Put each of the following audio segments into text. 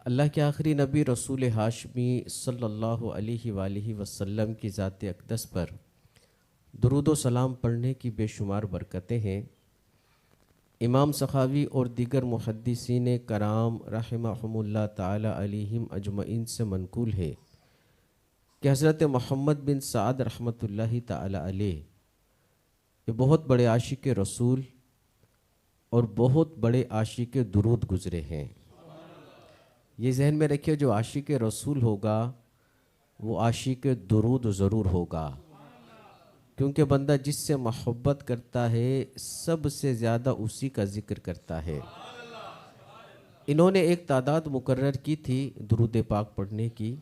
اللہ کے آخری نبی رسول ہاشمی صلی اللہ علیہ وآلہ وسلم کی ذات اقدس پر درود و سلام پڑھنے کی بے شمار برکتیں ہیں۔ امام سخاوی اور دیگر محدثین کرام رحمہم اللہ تعالی علیہم اجمعین سے منقول ہے کہ حضرت محمد بن سعد رحمۃ اللہ تعالی علیہ یہ بہت بڑے عاشق رسول اور بہت بڑے عاشق درود گزرے ہیں۔ یہ ذہن میں رکھیے، جو عاشق رسول ہوگا وہ عاشق درود ضرور ہوگا، کیونکہ بندہ جس سے محبت کرتا ہے سب سے زیادہ اسی کا ذکر کرتا ہے۔ انہوں نے ایک تعداد مقرر کی تھی درود پاک پڑھنے کی،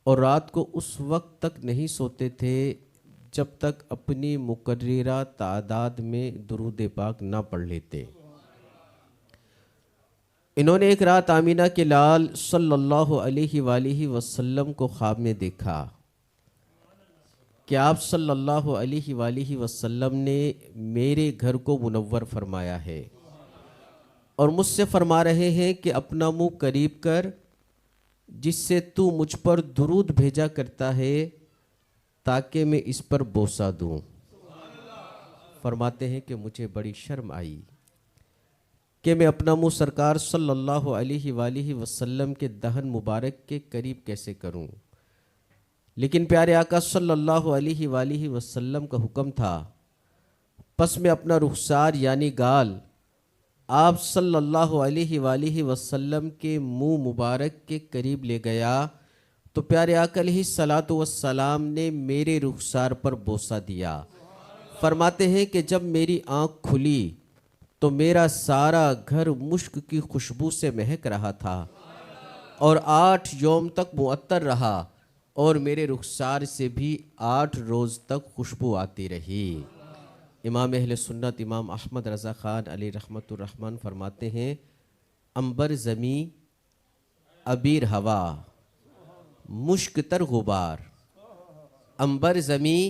اور رات کو اس وقت تک نہیں سوتے تھے جب تک اپنی مقررہ تعداد میں درود پاک نہ پڑھ لیتے۔ انہوں نے ایک رات آمینہ کے لال صلی اللہ علیہ وآلہ وسلم کو خواب میں دیکھا کہ آپ صلی اللہ علیہ وآلہ وسلم نے میرے گھر کو منور فرمایا ہے اور مجھ سے فرما رہے ہیں کہ اپنا منہ قریب کر، جس سے تو مجھ پر درود بھیجا کرتا ہے تاکہ میں اس پر بوسہ دوں۔ فرماتے ہیں کہ مجھے بڑی شرم آئی کہ میں اپنا منہ سرکار صلی اللہ علیہ وآلہ وسلم کے دہن مبارک کے قریب کیسے کروں، لیکن پیارے آقا صلی اللہ علیہ وآلہ وسلم کا حکم تھا، پس میں اپنا رخسار یعنی گال آپ صلی اللہ علیہ وآلہ وسلم کے منہ مبارک کے قریب لے گیا تو پیارے آقا علیہ الصلاۃ والسلام نے میرے رخسار پر بوسہ دیا۔ فرماتے ہیں کہ جب میری آنکھ کھلی تو میرا سارا گھر مشک کی خوشبو سے مہک رہا تھا اور 8 یوم تک معطر رہا، اور میرے رخسار سے بھی 8 روز تک خوشبو آتی رہی۔ امام اہل سنت امام احمد رضا خان علیہ رحمۃ الرحمن فرماتے ہیں، عنبر زمیں عبیر ہوا مشک تر غبار، عنبر زمیں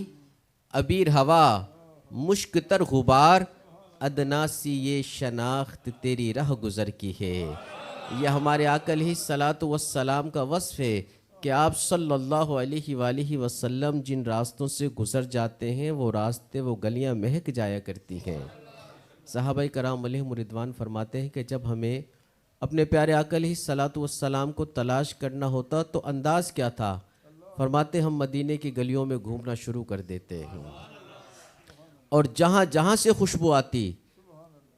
عبیر ہوا مشک تر غبار، ادنا سی یہ شناخت تیری رہ گزر کی ہے۔ یہ ہمارے آقا علیہ الصلاۃ والسلام کا وصف ہے کہ آپ صلی اللہ علیہ وآلہ وسلم جن راستوں سے گزر جاتے ہیں وہ راستے وہ گلیاں مہک جایا کرتی ہیں۔ صحابہ کرام علیہم رضوان فرماتے ہیں کہ جب ہمیں اپنے پیارے آقا علیہ الصلاۃ والسلام کو تلاش کرنا ہوتا تو انداز کیا تھا؟ فرماتے ہم مدینے کی گلیوں میں گھومنا شروع کر دیتے ہیں، اور جہاں جہاں سے خوشبو آتی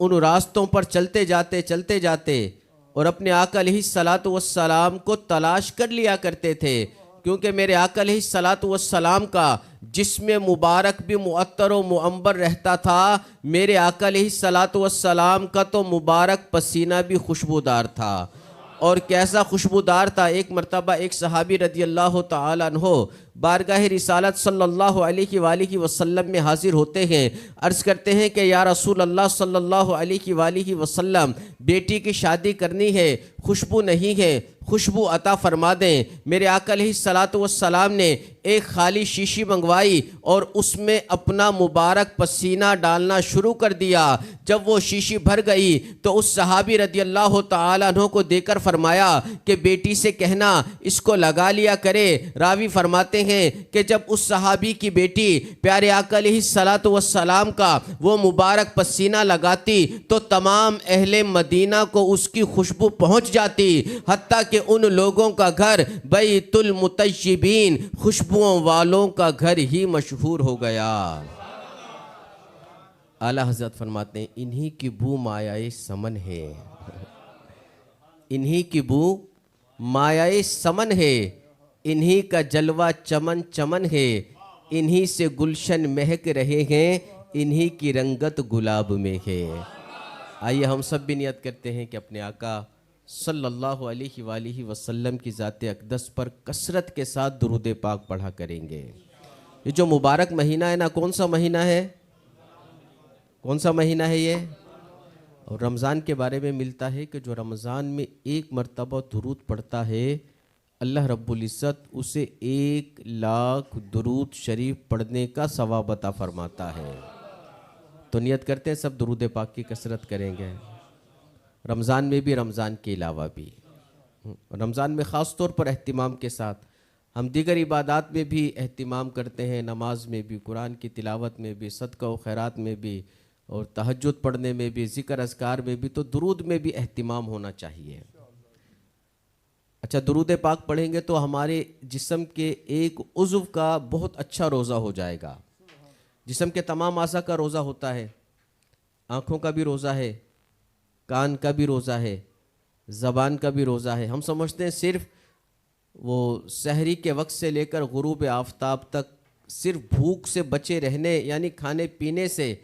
ان راستوں پر چلتے جاتے اور اپنے آقا علیہ الصلاۃ والسلام کو تلاش کر لیا کرتے تھے، کیونکہ میرے آقا علیہ الصلاۃ والسلام کا جسم مبارک بھی معطر و معنبر رہتا تھا، میرے آقا علیہ الصلاۃ والسلام کا تو مبارک پسینہ بھی خوشبودار تھا۔ اور کیسا خوشبودار تھا، ایک مرتبہ ایک صحابی رضی اللہ تعالیٰ عنہ بارگاہ رسالت صلی اللہ علیہ وآلہ وسلم میں حاضر ہوتے ہیں، عرض کرتے ہیں کہ یا رسول اللہ صلی اللہ علیہ وآلہ وسلم، بیٹی کی شادی کرنی ہے، خوشبو نہیں ہے، خوشبو عطا فرما دیں۔ میرے آقا علیہ الصلاۃ والسلام نے ایک خالی شیشی منگوائی اور اس میں اپنا مبارک پسینہ ڈالنا شروع کر دیا۔ جب وہ شیشی بھر گئی تو اس صحابی رضی اللہ تعالیٰ عنہ کو دے کر فرمایا کہ بیٹی سے کہنا اس کو لگا لیا کرے۔ راوی فرماتے ہیں کہ جب اس صحابی کی بیٹی پیارے آقا علیہ الصلاۃ والسلام کا وہ مبارک پسینہ لگاتی تو تمام اہل مدینہ کو اس کی خوشبو پہنچ جاتی، حتیٰ کہ ان لوگوں کا گھر بیت المطیبین، خوشبوؤں والوں کا گھر ہی مشہور ہو گیا۔ اعلیٰ حضرت فرماتے ہیں انہی کی بو مایہ سمن ہے، انہی کی بو مایہ سمن ہے، انہی کا جلوہ چمن چمن ہے، انہی سے گلشن مہک رہے ہیں، انہی کی رنگت گلاب میں ہے۔ آئیے ہم سب بھی نیت کرتے ہیں کہ اپنے آقا صلی اللہ علیہ وآلہ وسلم کی ذات اقدس پر کثرت کے ساتھ درود پاک پڑھا کریں گے۔ یہ جو مبارک مہینہ ہے نا، کون سا مہینہ ہے؟ کون سا مہینہ ہے یہ؟ اور رمضان کے بارے میں ملتا ہے کہ جو رمضان میں ایک مرتبہ درود پڑھتا ہے اللہ رب العزت اسے 1,00,000 درود شریف پڑھنے کا ثواب عطا فرماتا ہے۔ تو نیت کرتے ہیں سب درود پاک کی کثرت کریں گے، رمضان میں بھی رمضان کے علاوہ بھی۔ رمضان میں خاص طور پر اہتمام کے ساتھ، ہم دیگر عبادات میں بھی اہتمام کرتے ہیں، نماز میں بھی، قرآن کی تلاوت میں بھی، صدقہ و خیرات میں بھی، اور تہجد پڑھنے میں بھی، ذکر اذکار میں بھی، تو درود میں بھی اہتمام ہونا چاہیے۔ اچھا، درود پاک پڑھیں گے تو ہمارے جسم کے ایک عضو کا بہت اچھا روزہ ہو جائے گا۔ جسم کے تمام اعضاء کا روزہ ہوتا ہے، آنکھوں کا بھی روزہ ہے، کان کا بھی روزہ ہے، زبان کا بھی روزہ ہے۔ ہم سمجھتے ہیں صرف وہ سحری کے وقت سے لے کر غروب آفتاب تک صرف بھوک سے بچے رہنے، یعنی کھانے پینے سے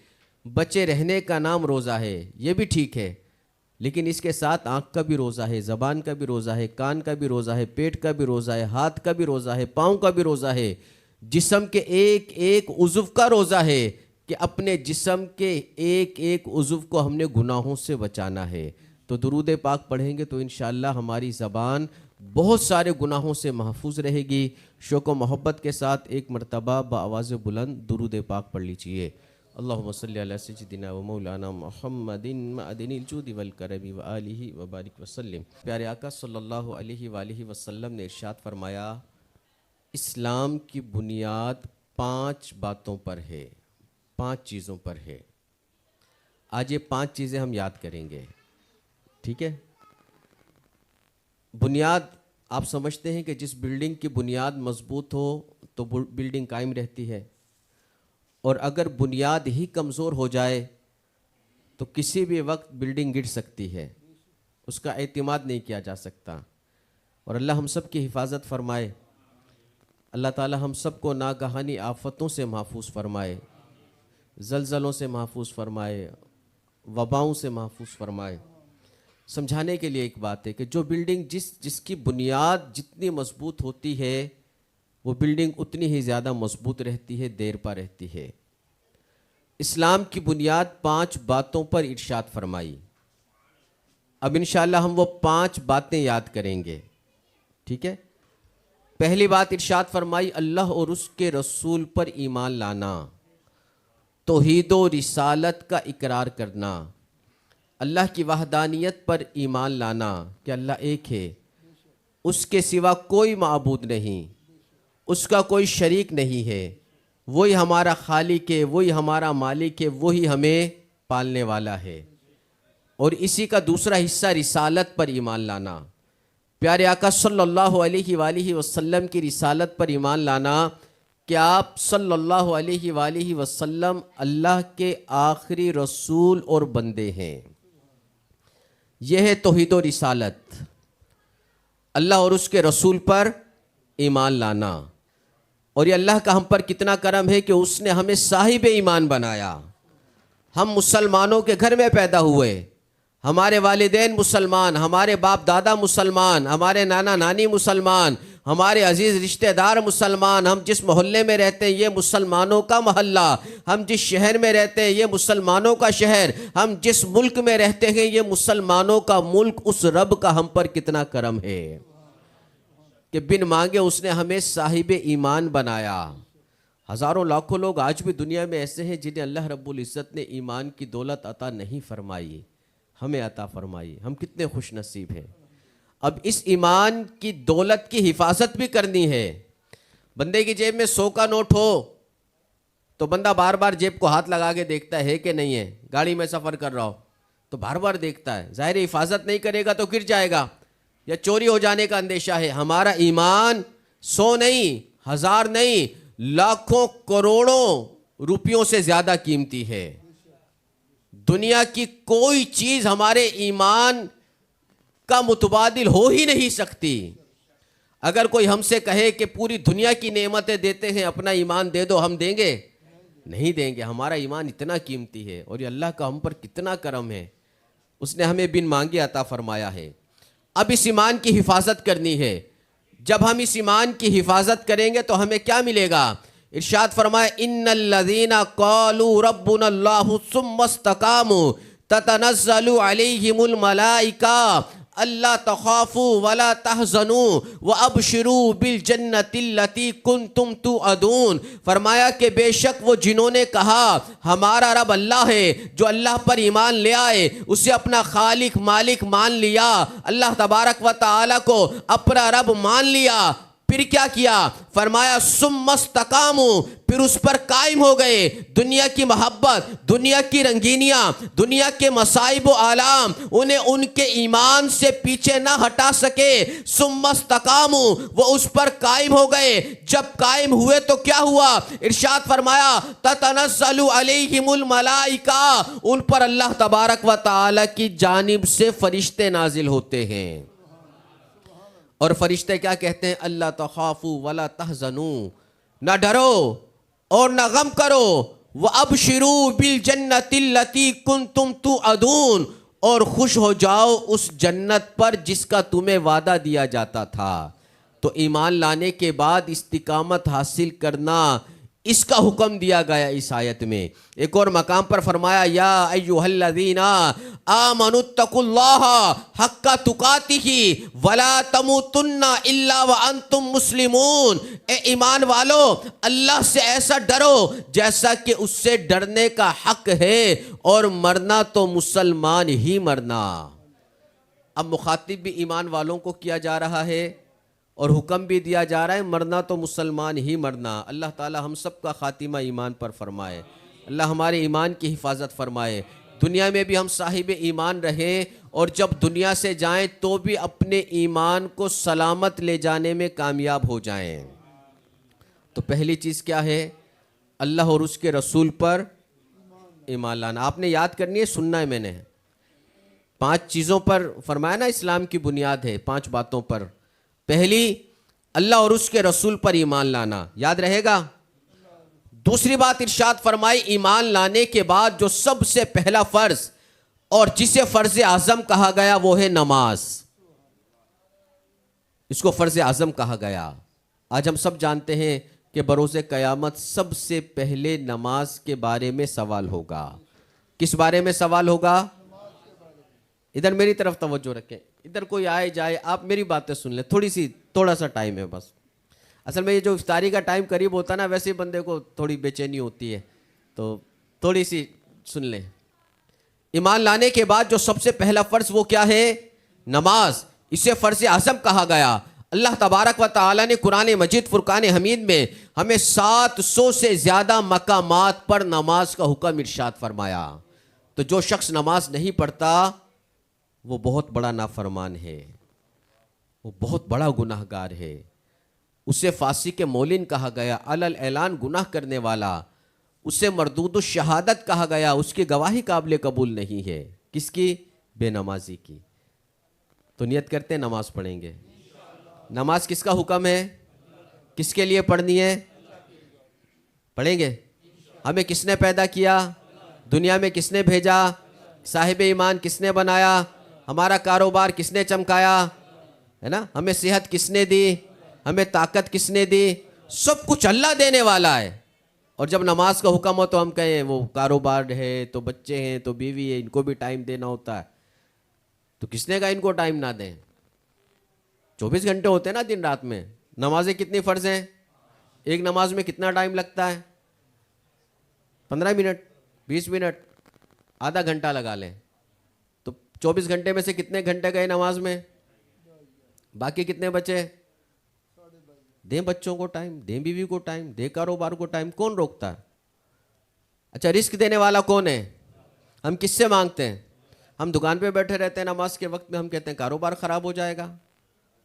بچے رہنے کا نام روزہ ہے۔ یہ بھی ٹھیک ہے، لیکن اس کے ساتھ آنکھ کا بھی روزہ ہے، زبان کا بھی روزہ ہے، کان کا بھی روزہ ہے، پیٹ کا بھی روزہ ہے، ہاتھ کا بھی روزہ ہے، پاؤں کا بھی روزہ ہے، جسم کے ایک ایک عضو کا روزہ ہے کہ اپنے جسم کے ایک ایک عضو کو ہم نے گناہوں سے بچانا ہے۔ تو درود پاک پڑھیں گے تو انشاءاللہ ہماری زبان بہت سارے گناہوں سے محفوظ رہے گی۔ شوق و محبت کے ساتھ ایک مرتبہ بآواز بلند درود پاک پڑھ لیجئے۔ اللہم صلی علی سیدنا و مولانا محمد معدن الجود والکرم وآلہ وبارک وسلم۔ پیارے آقا صلی اللہ علیہ وآلہ وسلم نے ارشاد فرمایا، اسلام کی بنیاد 5 باتوں پر ہے، 5 چیزوں پر ہے۔ آج یہ 5 چیزیں ہم یاد کریں گے، ٹھیک ہے؟ بنیاد، آپ سمجھتے ہیں کہ جس بلڈنگ کی بنیاد مضبوط ہو تو بلڈنگ قائم رہتی ہے، اور اگر بنیاد ہی کمزور ہو جائے تو کسی بھی وقت بلڈنگ گر سکتی ہے، اس کا اعتماد نہیں کیا جا سکتا۔ اور اللہ ہم سب کی حفاظت فرمائے، اللہ تعالی ہم سب کو ناگہانی آفتوں سے محفوظ فرمائے، زلزلوں سے محفوظ فرمائے، وباؤں سے محفوظ فرمائے۔ سمجھانے کے لیے ایک بات ہے کہ جو بلڈنگ جس کی بنیاد جتنی مضبوط ہوتی ہے، وہ بلڈنگ اتنی ہی زیادہ مضبوط رہتی ہے، دیر پا رہتی ہے۔ اسلام کی بنیاد 5 باتوں پر ارشاد فرمائی۔ اب انشاءاللہ ہم وہ 5 باتیں یاد کریں گے، ٹھیک ہے؟ پہلی بات ارشاد فرمائی، اللہ اور اس کے رسول پر ایمان لانا، توحید و رسالت کا اقرار کرنا، اللہ کی وحدانیت پر ایمان لانا کہ اللہ ایک ہے، اس کے سوا کوئی معبود نہیں، اس کا کوئی شریک نہیں ہے، وہی ہمارا خالق ہے، وہی ہمارا مالک ہے، وہی ہمیں پالنے والا ہے۔ اور اسی کا دوسرا حصہ رسالت پر ایمان لانا، پیارے آقا صلی اللہ علیہ وآلہ وسلم کی رسالت پر ایمان لانا کہ آپ صلی اللہ علیہ وآلہ وسلم اللہ کے آخری رسول اور بندے ہیں۔ یہ ہے توحید و رسالت، اللہ اور اس کے رسول پر ایمان لانا۔ اور یہ اللہ کا ہم پر کتنا کرم ہے کہ اس نے ہمیں صاحب ایمان بنایا۔ ہم مسلمانوں کے گھر میں پیدا ہوئے، ہمارے والدین مسلمان، ہمارے باپ دادا مسلمان، ہمارے نانا نانی مسلمان، ہمارے عزیز رشتہ دار مسلمان، ہم جس محلے میں رہتے ہیں یہ مسلمانوں کا محلہ، ہم جس شہر میں رہتے ہیں یہ مسلمانوں کا شہر، ہم جس ملک میں رہتے ہیں یہ مسلمانوں کا ملک۔ اس رب کا ہم پر کتنا کرم ہے کہ بن مانگے اس نے ہمیں صاحب ایمان بنایا۔ ہزاروں لاکھوں لوگ آج بھی دنیا میں ایسے ہیں جنہیں اللہ رب العزت نے ایمان کی دولت عطا نہیں فرمائی، ہمیں عطا فرمائی۔ ہم کتنے خوش نصیب ہیں۔ اب اس ایمان کی دولت کی حفاظت بھی کرنی ہے۔ بندے کی جیب میں 100 کا نوٹ ہو تو بندہ بار بار جیب کو ہاتھ لگا کے دیکھتا ہے کہ نہیں ہے، گاڑی میں سفر کر رہا ہو تو بار بار دیکھتا ہے، ظاہر حفاظت نہیں کرے گا تو گر جائے گا یا چوری ہو جانے کا اندیشہ ہے۔ ہمارا ایمان 100 نہیں، 1000 نہیں، لاکھوں کروڑوں روپیوں سے زیادہ قیمتی ہے۔ دنیا کی کوئی چیز ہمارے ایمان کا متبادل ہو ہی نہیں سکتی۔ اگر کوئی ہم سے کہے کہ پوری دنیا کی نعمتیں دیتے ہیں، اپنا ایمان دے دو، ہم دیں گے؟ نہیں دیں گے۔ ہمارا ایمان اتنا قیمتی ہے، اور یہ اللہ کا ہم پر کتنا کرم ہے، اس نے ہمیں بن مانگے عطا فرمایا ہے۔ اب اس ایمان کی حفاظت کرنی ہے۔ جب ہم اس ایمان کی حفاظت کریں گے تو ہمیں کیا ملے گا؟ ارشاد فرمائے، ان الذین قالوا ربنا اللہ ثم استقاموا تتنزل علیہم الملائکہ اللہ تخافوا ولا تحزنوا وابشروا بالجنۃ التی کنتم توعدون، فرمایا کہ بے شک وہ جنہوں نے کہا ہمارا رب اللہ ہے، جو اللہ پر ایمان لے آئے، اسے اپنا خالق مالک مان لیا، اللہ تبارک و تعالی کو اپنا رب مان لیا، پھر کیا کیا؟ فرمایا ثم استقاموا، پھر اس پر قائم ہو گئے، دنیا کی محبت، دنیا کی رنگینیاں، دنیا کے مصائب و آلام انہیں ان کے ایمان سے پیچھے نہ ہٹا سکے، ثم استقاموا، وہ اس پر قائم ہو گئے، جب قائم ہوئے تو کیا ہوا؟ ارشاد فرمایا تتنزل علیہم الملائکہ، ان پر اللہ تبارک و تعالی کی جانب سے فرشتے نازل ہوتے ہیں، اور فرشتے کیا کہتے ہیں؟ اللہ تخافوا ولا تحزنوا، نہ ڈرو اور نہ غم کرو، وابشروا بالجنۃ التی کنتم توعدون، اور خوش ہو جاؤ اس جنت پر جس کا تمہیں وعدہ دیا جاتا تھا۔ تو ایمان لانے کے بعد استقامت حاصل کرنا، اس کا حکم دیا گیا اس آیت میں۔ ایک اور مقام پر فرمایا یا ایھا الذین آمنوا اتقوا اللہ حق تقاتہ ولا تموتن الا وانتم مسلمون، اے ایمان والو اللہ سے ایسا ڈرو جیسا کہ اس سے ڈرنے کا حق ہے، اور مرنا تو مسلمان ہی مرنا۔ اب مخاطب بھی ایمان والوں کو کیا جا رہا ہے اور حکم بھی دیا جا رہا ہے، مرنا تو مسلمان ہی مرنا۔ اللہ تعالی ہم سب کا خاتمہ ایمان پر فرمائے، اللہ ہمارے ایمان کی حفاظت فرمائے، دنیا میں بھی ہم صاحب ایمان رہیں، اور جب دنیا سے جائیں تو بھی اپنے ایمان کو سلامت لے جانے میں کامیاب ہو جائیں۔ تو پہلی چیز کیا ہے؟ اللہ اور اس کے رسول پر ایمان لانا۔ آپ نے یاد کرنی ہے، سننا ہے میں نے، 5 چیزوں پر فرمایا نا، اسلام کی بنیاد ہے 5 باتوں پر۔ پہلی، اللہ اور اس کے رسول پر ایمان لانا، یاد رہے گا۔ دوسری بات ارشاد فرمائی، ایمان لانے کے بعد جو سب سے پہلا فرض اور جسے فرض اعظم کہا گیا وہ ہے نماز، اس کو فرض اعظم کہا گیا۔ آج ہم سب جانتے ہیں کہ بروز قیامت سب سے پہلے نماز کے بارے میں سوال ہوگا۔ کس بارے میں سوال ہوگا؟ ادھر میری طرف توجہ رکھیں، ادھر کوئی آئے جائے، آپ میری باتیں سن لیں، تھوڑا سا ٹائم ہے بس۔ اصل میں یہ جو افطاری کا ٹائم قریب ہوتا ہے نا، ویسے ہی بندے کو تھوڑی بے چینی ہوتی ہے، تو تھوڑی سی سن لیں۔ ایمان لانے کے بعد جو سب سے پہلا فرض وہ کیا ہے؟ نماز، اسے فرض اعظم کہا گیا۔ اللہ تبارک و تعالی نے قرآن مجید فرقان حمید میں ہمیں 700 سے زیادہ مقامات پر نماز کا حکم ارشاد فرمایا۔ تو جو شخص نماز نہیں پڑھتا وہ بہت بڑا نافرمان ہے، وہ بہت بڑا گناہ گار ہے، اسے فاسق مولن کہا گیا، علل اعلان گناہ کرنے والا، اسے مردود الشہادت کہا گیا، اس کی گواہی قابل قبول نہیں ہے۔ کس کی؟ بے نمازی کی۔ تو نیت کرتے ہیں نماز پڑھیں گے۔ نماز کس کا حکم ہے؟ کس کے لیے پڑھنی ہے؟ پڑھیں گے۔ ہمیں کس نے پیدا کیا؟ دنیا میں کس نے بھیجا؟ صاحب ایمان کس نے بنایا؟ ہمارا کاروبار کس نے چمکایا؟ ہے نا؟ ہمیں صحت کس نے دی؟ ہمیں طاقت کس نے دی؟ سب کچھ اللہ دینے والا ہے۔ اور جب نماز کا حکم ہو تو ہم کہیں وہ کاروبار ہے، تو بچے ہیں، تو بیوی ہے، ان کو بھی ٹائم دینا ہوتا ہے۔ تو کس نے کہا ان کو ٹائم نہ دیں؟ 24 گھنٹے ہوتے ہیں نا دن رات میں۔ نمازیں کتنی فرض ہیں؟ ایک نماز میں کتنا ٹائم لگتا ہے؟ 15 منٹ، 20 منٹ، آدھا گھنٹہ لگا لیں، تو 24 گھنٹے میں سے کتنے گھنٹے گئے نماز میں؟ باقی کتنے بچے؟ دیں بچوں کو ٹائم، دیں بیوی کو ٹائم، دیں کاروبار کو ٹائم، کون روکتا ہے؟ اچھا، رزق دینے والا کون ہے؟ ہم کس سے مانگتے ہیں؟ ہم دکان پہ بیٹھے رہتے ہیں نماز کے وقت میں، ہم کہتے ہیں کاروبار خراب ہو جائے گا،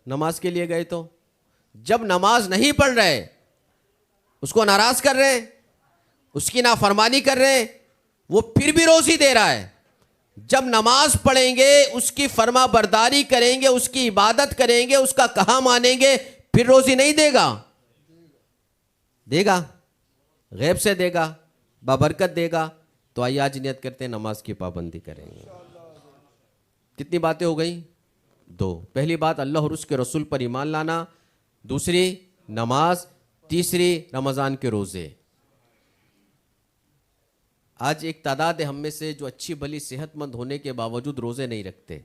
نماز کے لیے گئے تو جب نماز نہیں پڑھ رہے، اس کو ناراض کر رہے ہیں، اس کی نافرمانی کر رہے ہیں، وہ پھر بھی روزی دے رہا ہے۔ جب نماز پڑھیں گے، اس کی فرما برداری کریں گے، اس کی عبادت کریں گے، اس کا کہا مانیں گے، پھر روزی نہیں دے گا؟ دے گا، غیب سے دے گا، بابرکت دے گا۔ تو آئیے آج نیت کرتے ہیں نماز کی پابندی کریں گے۔ کتنی باتیں ہو گئیں؟ 2۔ پہلی بات اللہ اور اس کے رسول پر ایمان لانا، دوسری نماز، تیسری رمضان کے روزے۔ آج ایک تعداد ہے ہم میں سے جو اچھی بھلی صحت مند ہونے کے باوجود روزے نہیں رکھتے۔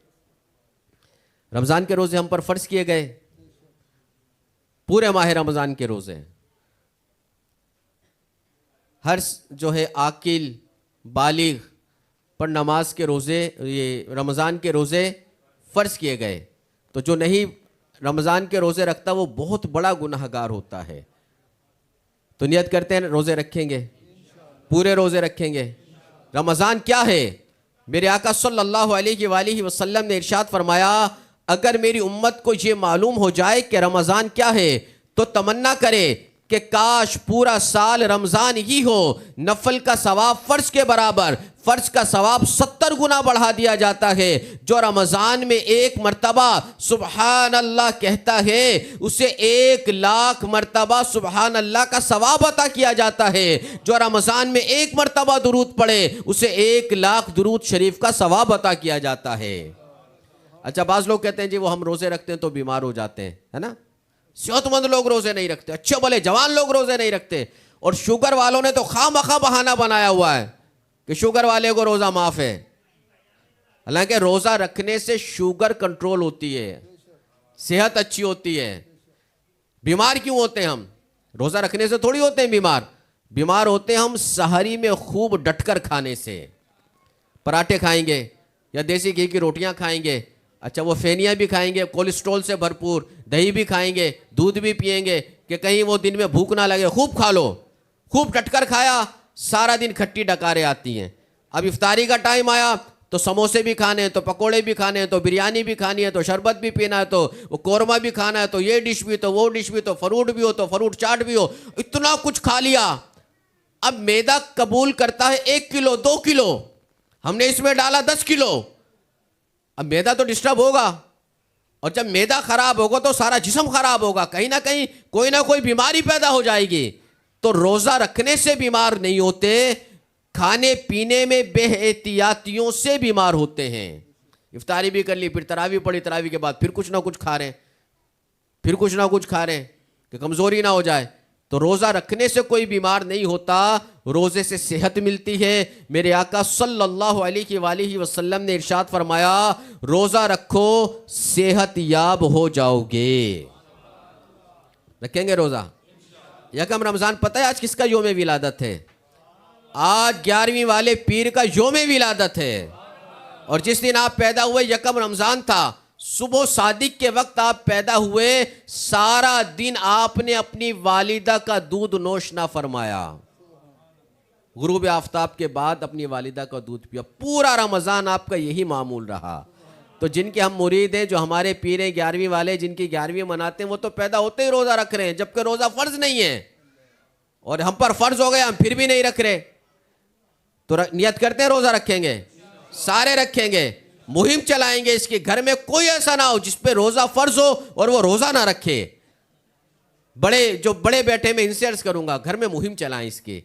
رمضان کے روزے ہم پر فرض کیے گئے، پورے ماہ رمضان کے روزے ہر جو ہے عاقل بالغ پر نماز کے روزے، یہ رمضان کے روزے فرض کیے گئے. تو جو نہیں رمضان کے روزے رکھتا وہ بہت بڑا گناہ گار ہوتا ہے. تو نیت کرتے ہیں روزے رکھیں گے، پورے روزے رکھیں گے. رمضان کیا ہے؟ میرے آقا صلی اللہ علیہ وآلہ وسلم نے ارشاد فرمایا اگر میری امت کو یہ معلوم ہو جائے کہ رمضان کیا ہے تو تمنا کرے کہ کاش پورا سال رمضان ہی ہو. نفل کا ثواب فرض کے برابر، فرض کا ثواب 70 گنا بڑھا دیا جاتا ہے. جو رمضان میں ایک مرتبہ سبحان اللہ کہتا ہے اسے 1,00,000 مرتبہ سبحان اللہ کا ثواب عطا کیا جاتا ہے. جو رمضان میں ایک مرتبہ درود پڑھے اسے 1,00,000 درود شریف کا ثواب عطا کیا جاتا ہے. اچھا بعض لوگ کہتے ہیں جی وہ ہم روزے رکھتے ہیں تو بیمار ہو جاتے ہیں، ہے نا. صحت مند لوگ روزے نہیں رکھتے، اچھے بھلے جوان لوگ روزے نہیں رکھتے. اور شوگر والوں نے تو خواہ مخواہ بہانہ بنایا ہوا ہے کہ شوگر والے کو روزہ معاف ہے. حالانکہ روزہ رکھنے سے شوگر کنٹرول ہوتی ہے، صحت اچھی ہوتی ہے. بیمار کیوں ہوتے ہیں ہم؟ روزہ رکھنے سے تھوڑی ہوتے ہیں بیمار. بیمار ہوتے ہیں ہم سحری میں خوب ڈٹ کر کھانے سے. پراٹھے کھائیں گے یا دیسی گھی کی روٹیاں کھائیں گے، اچھا وہ فینیاں بھی کھائیں گے کولیسٹرول سے بھرپور، دہی بھی کھائیں گے، دودھ بھی پئیں گے کہ کہیں وہ دن میں بھوک نہ لگے. خوب کھا لو، خوب ڈٹ کر کھایا، سارا دن کھٹی ڈکاریں آتی ہیں. اب افطاری کا ٹائم آیا تو سموسے بھی کھانے ہیں، تو پکوڑے بھی کھانے ہیں، تو بریانی بھی کھانی ہے، تو شربت بھی پینا ہے، تو وہ قورمہ بھی کھانا ہے، تو یہ ڈش بھی، تو وہ ڈش بھی، تو فروٹ بھی ہو تو فروٹ چاٹ بھی ہو. اتنا کچھ کھا لیا. اب میدا قبول کرتا ہے 1 کلو 2 کلو، ہم نے اس میں ڈالا 10 کلو. اب میدا تو ڈسٹرب ہوگا، اور جب میدا خراب ہوگا تو سارا جسم خراب ہوگا، کہیں نہ کہیں کوئی نہ کوئی بیماری پیدا ہو جائے گی. تو روزہ رکھنے سے بیمار نہیں ہوتے، کھانے پینے میں بے احتیاطیوں سے بیمار ہوتے ہیں. افطاری بھی کر لی، پھر تراویح پڑھی، تراویح کے بعد پھر کچھ نہ کچھ کھا رہے ہیں کہ کمزوری نہ ہو جائے. تو روزہ رکھنے سے کوئی بیمار نہیں ہوتا، روزے سے صحت ملتی ہے. میرے آقا صلی اللہ علیہ وآلہ وسلم نے ارشاد فرمایا روزہ رکھو صحت یاب ہو جاؤ گے. رکھیں گے روزہ؟ یکم رمضان پتہ ہے آج کس کا یوم ولادت ہے؟ آج 11ویں والے پیر کا یوم ولادت ہے. اور جس دن آپ پیدا ہوئے یکم رمضان تھا، صبح صادق کے وقت آپ پیدا ہوئے، سارا دن آپ نے اپنی والدہ کا دودھ نوش نہ فرمایا. غروب آفتاب کے بعد اپنی والدہ کا دودھ پیا. پورا رمضان آپ کا یہی معمول رہا. تو جن کے ہم مرید ہیں، جو ہمارے پیر ہیں 11ویں والے، جن کی 11ویں مناتے ہیں، وہ تو پیدا ہوتے ہی روزہ رکھ رہے ہیں، جبکہ روزہ فرض نہیں ہے. اور ہم پر فرض ہو گیا، ہم پھر بھی نہیں رکھ رہے. تو نیت کرتے ہیں روزہ رکھیں گے، سارے رکھیں گے، مہم چلائیں گے اس کی. گھر میں کوئی ایسا نہ ہو جس پہ روزہ فرض ہو اور وہ روزہ نہ رکھے. بڑے بیٹے میں ان سے عرض کروں گا، گھر میں مہم چلائیں اس کی.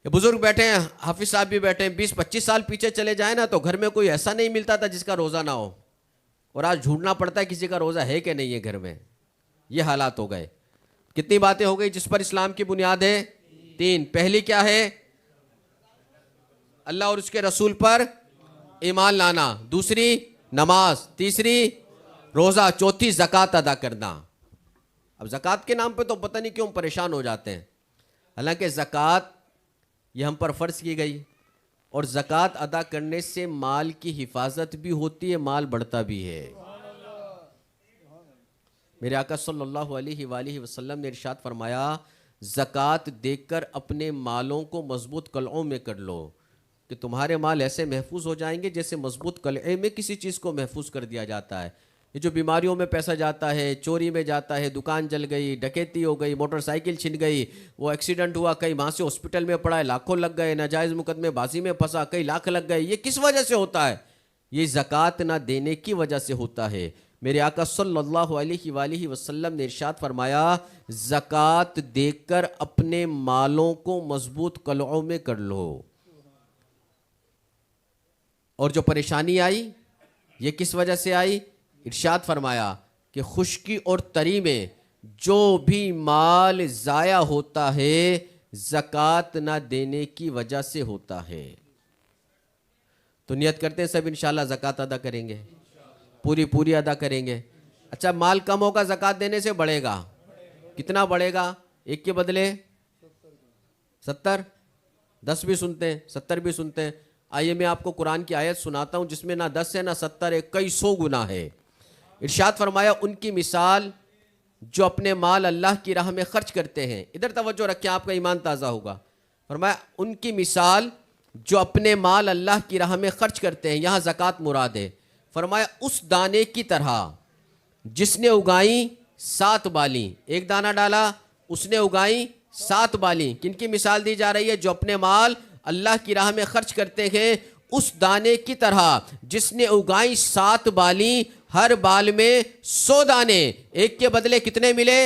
بزرگ بیٹھے ہیں، حافظ صاحب بھی بیٹھے ہیں، 20-25 سال پیچھے چلے جائیں نا تو گھر میں کوئی ایسا نہیں ملتا تھا جس کا روزہ نہ ہو. اور آج ڈھونڈنا پڑتا ہے کسی کا روزہ ہے کہ نہیں ہے گھر میں. یہ حالات ہو گئے. کتنی باتیں ہو گئی جس پر اسلام کی بنیاد ہے؟ 3. پہلی کیا ہے؟ اللہ اور اس کے رسول پر ایمان لانا. دوسری نماز. تیسری روزہ. چوتھی زکوٰۃ ادا کرنا. اب زکوٰۃ کے نام پہ تو پتہ نہیں کیوں پریشان ہو جاتے ہیں. حالانکہ زکوٰۃ یہ ہم پر فرض کی گئی، اور زکوٰۃ ادا کرنے سے مال کی حفاظت بھی ہوتی ہے، مال بڑھتا بھی ہے. میرے آقا صلی اللہ علیہ وآلہ وسلم نے ارشاد فرمایا زکوٰۃ دے کر اپنے مالوں کو مضبوط قلعوں میں کر لو کہ تمہارے مال ایسے محفوظ ہو جائیں گے جیسے مضبوط قلعے میں کسی چیز کو محفوظ کر دیا جاتا ہے. یہ جو بیماریوں میں پیسہ جاتا ہے، چوری میں جاتا ہے، دکان جل گئی، ڈکیتی ہو گئی، موٹر سائیکل چھن گئی، وہ ایکسیڈنٹ ہوا، کئی ماہ سے ہاسپٹل میں پڑا ہے، لاکھوں لگ گئے، ناجائز مقدمے بازی میں پھنسا، کئی لاکھ لگ گئے. یہ کس وجہ سے ہوتا ہے؟ یہ زکوٰۃ نہ دینے کی وجہ سے ہوتا ہے. میرے آقا صلی اللہ علیہ وآلہ وسلم نے ارشاد فرمایا زکوٰۃ دے کر اپنے مالوں کو مضبوط قلعوں میں کر لو. اور جو پریشانی آئی یہ کس وجہ سے آئی؟ ارشاد فرمایا کہ خشکی اور تری میں جو بھی مال ضائع ہوتا ہے زکوٰۃ نہ دینے کی وجہ سے ہوتا ہے. تو نیت کرتے ہیں سب انشاءاللہ زکوٰۃ ادا کریں گے. پوری ادا کریں گے. اچھا مال کم ہوگا زکوٰۃ دینے سے بڑھے گا؟ کتنا بڑھے گا؟ 1 کے بدلے 70، 10 بھی سنتے ہیں 70 بھی سنتے ہیں. آئیے میں آپ کو قرآن کی آیت سناتا ہوں جس میں نہ 10 ہے نہ 70 ہے، کئی 100 گنا ہے. ارشاد فرمایا ان کی مثال جو اپنے مال اللہ کی راہ میں خرچ کرتے ہیں. ادھر توجہ رکھیں آپ کا ایمان تازہ ہوگا. فرمایا ان کی مثال جو اپنے مال اللہ کی راہ میں خرچ کرتے ہیں، یہاں زکوٰۃ مراد ہے. فرمایا اس دانے کی طرح جس نے اگائیں 7 بالیں. ایک دانہ ڈالا، اس نے اگائیں 7 بالیں. کن کی مثال دی جا رہی ہے؟ جو اپنے مال اللہ کی راہ میں خرچ کرتے ہیں، اس دانے کی طرح جس نے اگائیں 7 بالیں، ہر بال میں 100 دانے. 1 کے بدلے کتنے ملے؟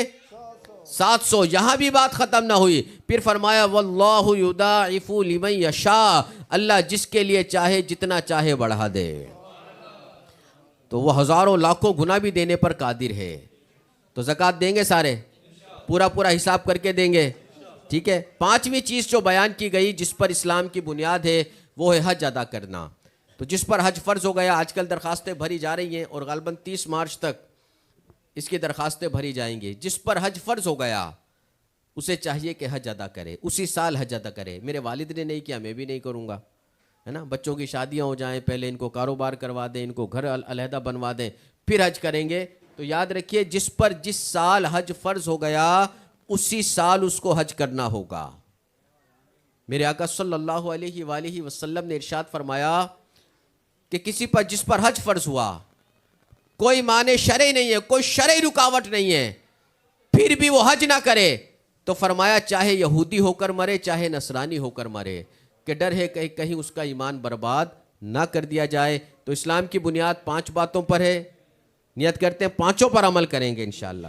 700. یہاں بھی بات ختم نہ ہوئی. پھر فرمایا واللہ یضاعف لمن یشاء، اللہ جس کے لیے چاہے جتنا چاہے بڑھا دے. تو وہ ہزاروں لاکھوں گنا بھی دینے پر قادر ہے. تو زکوٰۃ دیں گے سارے؟ پورا حساب کر کے دیں گے. ٹھیک ہے. 5ویں چیز جو بیان کی گئی جس پر اسلام کی بنیاد ہے وہ ہے حج ادا کرنا. تو جس پر حج فرض ہو گیا، آج کل درخواستیں بھری جا رہی ہیں اور غالباً 30 مارچ تک اس کی درخواستیں بھری جائیں گی. جس پر حج فرض ہو گیا اسے چاہیے کہ حج ادا کرے، اسی سال حج ادا کرے. میرے والد نے نہیں کیا، میں بھی نہیں کروں گا، ہے نا. بچوں کی شادیاں ہو جائیں، پہلے ان کو کاروبار کروا دیں، ان کو گھر علیحدہ بنوا دیں، پھر حج کریں گے. تو یاد رکھیے جس پر جس سال حج فرض ہو گیا اسی سال اس کو حج کرنا ہوگا. میرے آقا صلی اللہ علیہ وآلہ وسلم نے ارشاد فرمایا کہ کسی پر جس پر حج فرض ہوا، کوئی معنی شرعی نہیں ہے، کوئی شرعی رکاوٹ نہیں ہے، پھر بھی وہ حج نہ کرے، تو فرمایا چاہے یہودی ہو کر مرے چاہے نصرانی ہو کر مرے، کہ ڈر ہے کہ کہیں اس کا ایمان برباد نہ کر دیا جائے. تو اسلام کی بنیاد 5 باتوں پر ہے. نیت کرتے ہیں 5 پر عمل کریں گے انشاءاللہ.